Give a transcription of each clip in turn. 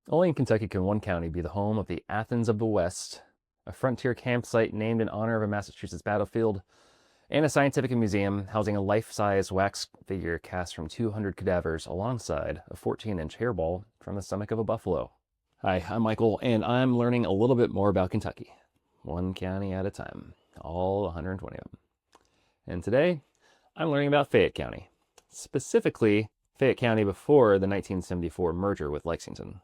Only in Kentucky can one county be the home of the Athens of the West, a frontier campsite named in honor of a Massachusetts battlefield, and a scientific museum housing a life-size wax figure cast from 200 cadavers alongside a 14-inch hairball from the stomach of a buffalo. Hi, I'm Michael, and I'm learning a little bit more about Kentucky, one county at a time, all 120 of them. And today, I'm learning about Fayette County, specifically Fayette County before the 1974 merger with Lexington.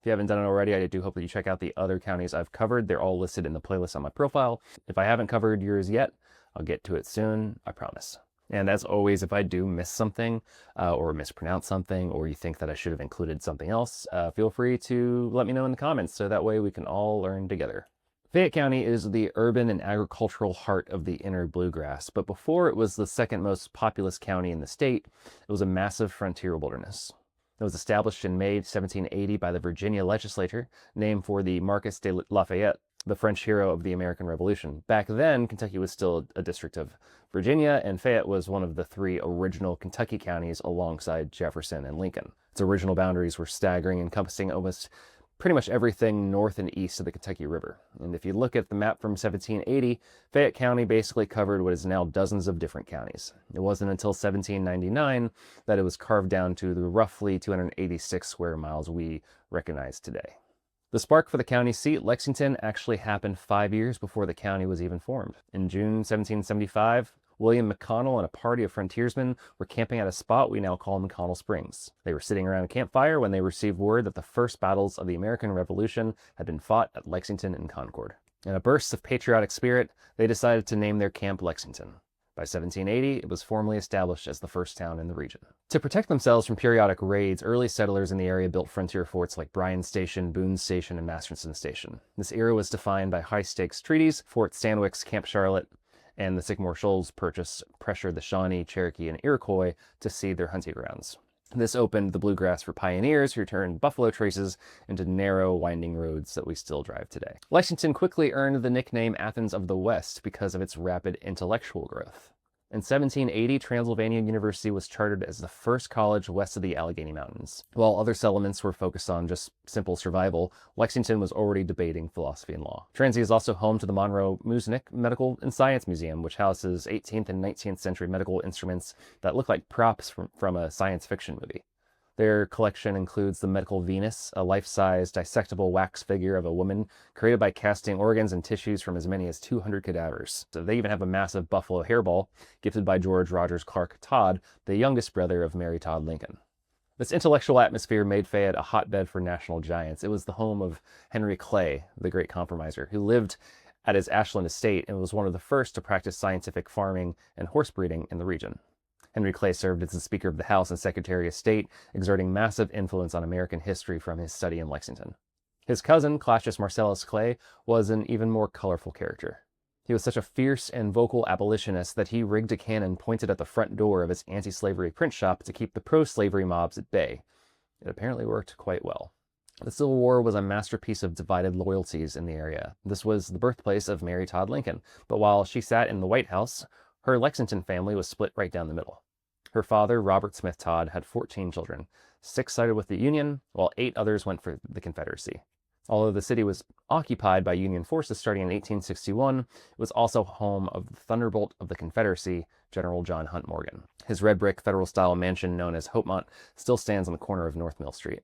If you haven't done it already, I do hope that you check out the other counties I've covered. They're all listed in the playlist on my profile. If I haven't covered yours yet, I'll get to it soon, I promise. And as always, if I do miss something or mispronounce something, or you think that I should have included something else, feel free to let me know in the comments so that way we can all learn together. Fayette County is the urban and agricultural heart of the inner bluegrass, but before it was the second most populous county in the state, it was a massive frontier wilderness. It was established in May 1780 by the Virginia legislature, named for the Marquis de Lafayette, the French hero of the American Revolution. Back then, Kentucky was still a district of Virginia, and Fayette was one of the three original Kentucky counties alongside Jefferson and Lincoln. Its original boundaries were staggering, encompassing almost pretty much everything north and east of the Kentucky River. And if you look at the map from 1780, Fayette County basically covered what is now dozens of different counties. It wasn't until 1799 that it was carved down to the roughly 286 square miles we recognize today. The spark for the county seat, Lexington, actually happened 5 years before the county was even formed. In June 1775, William McConnell and a party of frontiersmen were camping at a spot we now call McConnell Springs. They were sitting around a campfire when they received word that the first battles of the American Revolution had been fought at Lexington and Concord. In a burst of patriotic spirit, they decided to name their camp Lexington. By 1780, it was formally established as the first town in the region. To protect themselves from periodic raids, early settlers in the area built frontier forts like Bryan Station, Boone Station, and Masterson Station. This era was defined by high-stakes treaties. Fort Stanwix, Camp Charlotte, and the Sycamore Shoals Purchase pressured the Shawnee, Cherokee, and Iroquois to cede their hunting grounds. This opened the bluegrass for pioneers who turned buffalo traces into narrow, winding roads that we still drive today. Lexington quickly earned the nickname Athens of the West because of its rapid intellectual growth. In 1780, Transylvania University was chartered as the first college west of the Allegheny Mountains. While other settlements were focused on just simple survival, Lexington was already debating philosophy and law. Transy is also home to the Monroe Musnick Medical and Science Museum, which houses 18th and 19th century medical instruments that look like props from a science fiction movie. Their collection includes the Medical Venus, a life-size dissectable wax figure of a woman created by casting organs and tissues from as many as 200 cadavers. So they even have a massive buffalo hairball gifted by George Rogers Clark Todd, the youngest brother of Mary Todd Lincoln. This intellectual atmosphere made Fayette a hotbed for national giants. It was the home of Henry Clay, the great compromiser, who lived at his Ashland estate and was one of the first to practice scientific farming and horse breeding in the region. Henry Clay served as the Speaker of the House and Secretary of State, exerting massive influence on American history from his study in Lexington. His cousin, Claudius Marcellus Clay, was an even more colorful character. He was such a fierce and vocal abolitionist that he rigged a cannon pointed at the front door of his anti-slavery print shop to keep the pro-slavery mobs at bay. It apparently worked quite well. The Civil War was a masterpiece of divided loyalties in the area. This was the birthplace of Mary Todd Lincoln, but while she sat in the White House, her Lexington family was split right down the middle. Her father, Robert Smith Todd, had 14 children. 6 sided with the Union, while 8 others went for the Confederacy. Although the city was occupied by Union forces starting in 1861, it was also home of the thunderbolt of the Confederacy, General John Hunt Morgan. His red brick federal-style mansion known as Hopemont still stands on the corner of North Mill Street.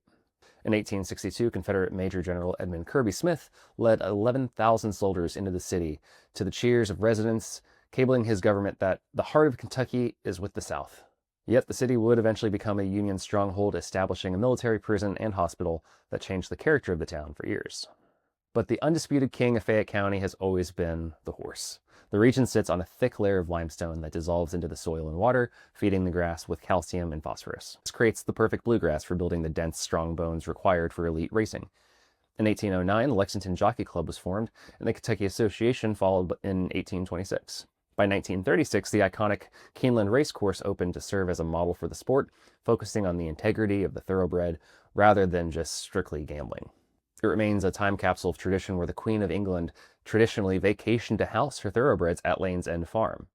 In 1862, Confederate Major General Edmund Kirby Smith led 11,000 soldiers into the city to the cheers of residents, cabling his government that the heart of Kentucky is with the South. Yet the city would eventually become a Union stronghold, establishing a military prison and hospital that changed the character of the town for years. But the undisputed king of Fayette County has always been the horse. The region sits on a thick layer of limestone that dissolves into the soil and water, feeding the grass with calcium and phosphorus. This creates the perfect bluegrass for building the dense, strong bones required for elite racing. In 1809, the Lexington Jockey Club was formed, and the Kentucky Association followed in 1826. By 1936, the iconic Keeneland Racecourse opened to serve as a model for the sport, focusing on the integrity of the thoroughbred rather than just strictly gambling. It remains a time capsule of tradition where the Queen of England traditionally vacationed to house her thoroughbreds at Lane's End Farm.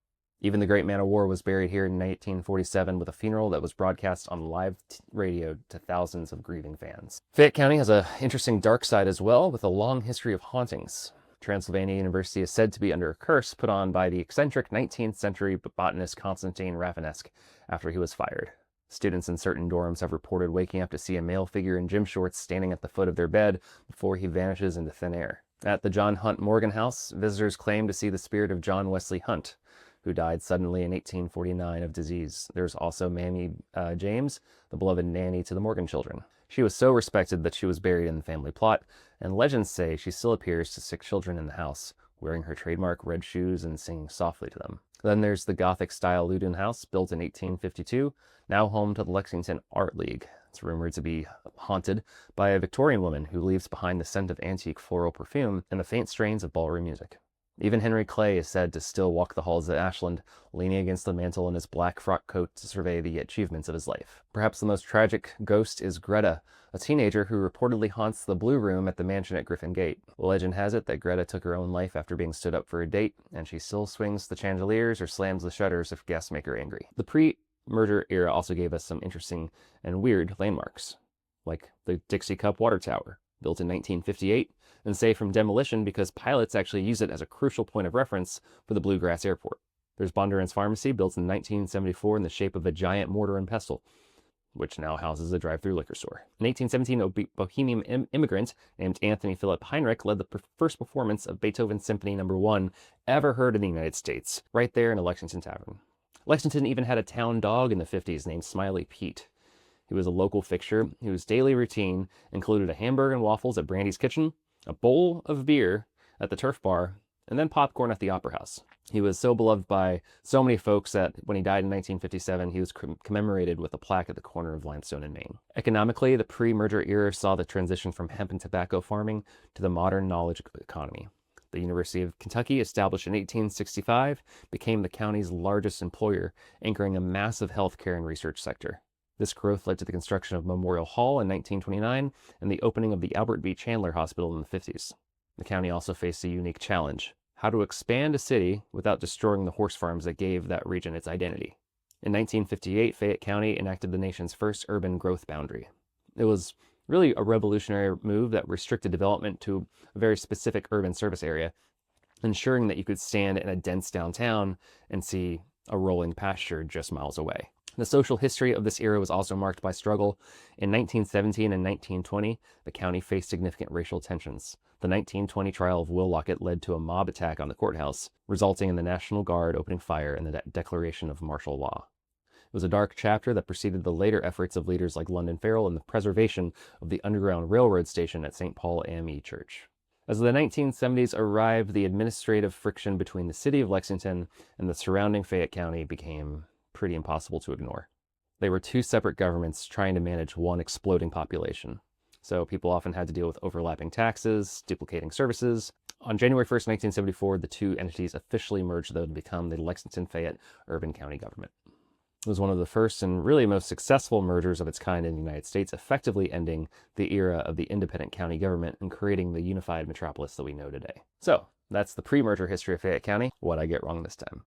Even the great man of war was buried here in 1847 with a funeral that was broadcast on live radio to thousands of grieving fans. Fayette County has an interesting dark side as well, with a long history of hauntings. Transylvania University is said to be under a curse put on by the eccentric 19th century botanist Constantine Rafinesque after he was fired. Students in certain dorms have reported waking up to see a male figure in gym shorts standing at the foot of their bed before he vanishes into thin air. At the John Hunt Morgan House, visitors claim to see the spirit of John Wesley Hunt, who died suddenly in 1849 of disease. There's also Mammy James, the beloved nanny to the Morgan children. She was so respected that she was buried in the family plot, and legends say she still appears to sick children in the house, wearing her trademark red shoes and singing softly to them. Then there's the Gothic-style Loudon House, built in 1852, now home to the Lexington Art League. It's rumored to be haunted by a Victorian woman who leaves behind the scent of antique floral perfume and the faint strains of ballroom music. Even Henry Clay is said to still walk the halls at Ashland, leaning against the mantel in his black frock coat to survey the achievements of his life. Perhaps the most tragic ghost is Greta, a teenager who reportedly haunts the Blue Room at the mansion at Griffin Gate. Legend has it that Greta took her own life after being stood up for a date, and she still swings the chandeliers or slams the shutters if guests make her angry. The pre-murder era also gave us some interesting and weird landmarks, like the Dixie Cup Water Tower, built in 1958, and saved from demolition because pilots actually use it as a crucial point of reference for the Bluegrass Airport. There's Bondurant's Pharmacy, built in 1974 in the shape of a giant mortar and pestle, which now houses a drive-through liquor store. In 1817, a Bohemian immigrant named Anthony Philip Heinrich led the first performance of Beethoven's Symphony No. 1 ever heard in the United States, right there in a Lexington tavern. Lexington even had a town dog in the 50s named Smiley Pete. He was a local fixture whose daily routine included a hamburger and waffles at Brandy's Kitchen, a bowl of beer at the Turf Bar, and then popcorn at the Opera House. He was so beloved by so many folks that when he died in 1957, he was commemorated with a plaque at the corner of Limestone and Main. Economically, the pre-merger era saw the transition from hemp and tobacco farming to the modern knowledge economy. The University of Kentucky, established in 1865, became the county's largest employer, anchoring a massive healthcare and research sector. This growth led to the construction of Memorial Hall in 1929 and the opening of the Albert B. Chandler Hospital in the 50s. The county also faced a unique challenge: how to expand a city without destroying the horse farms that gave that region its identity. In 1958, Fayette County enacted the nation's first urban growth boundary. It was really a revolutionary move that restricted development to a very specific urban service area, ensuring that you could stand in a dense downtown and see a rolling pasture just miles away. The social history of this era was also marked by struggle. In 1917 and 1920, the county faced significant racial tensions. The 1920 trial of Will Lockett led to a mob attack on the courthouse, resulting in the National Guard opening fire and the declaration of martial law. It was a dark chapter that preceded the later efforts of leaders like London Farrell and the preservation of the Underground Railroad station at St. Paul AME Church. As the 1970s arrived, the administrative friction between the city of Lexington and the surrounding Fayette County became pretty impossible to ignore. They were two separate governments trying to manage one exploding population. So people often had to deal with overlapping taxes, duplicating services. On January 1st, 1974, the two entities officially merged, though, to become the Lexington-Fayette Urban County Government. It was one of the first and really most successful mergers of its kind in the United States, effectively ending the era of the independent county government and creating the unified metropolis that we know today. So, that's the pre-merger history of Fayette County. What'd I get wrong this time?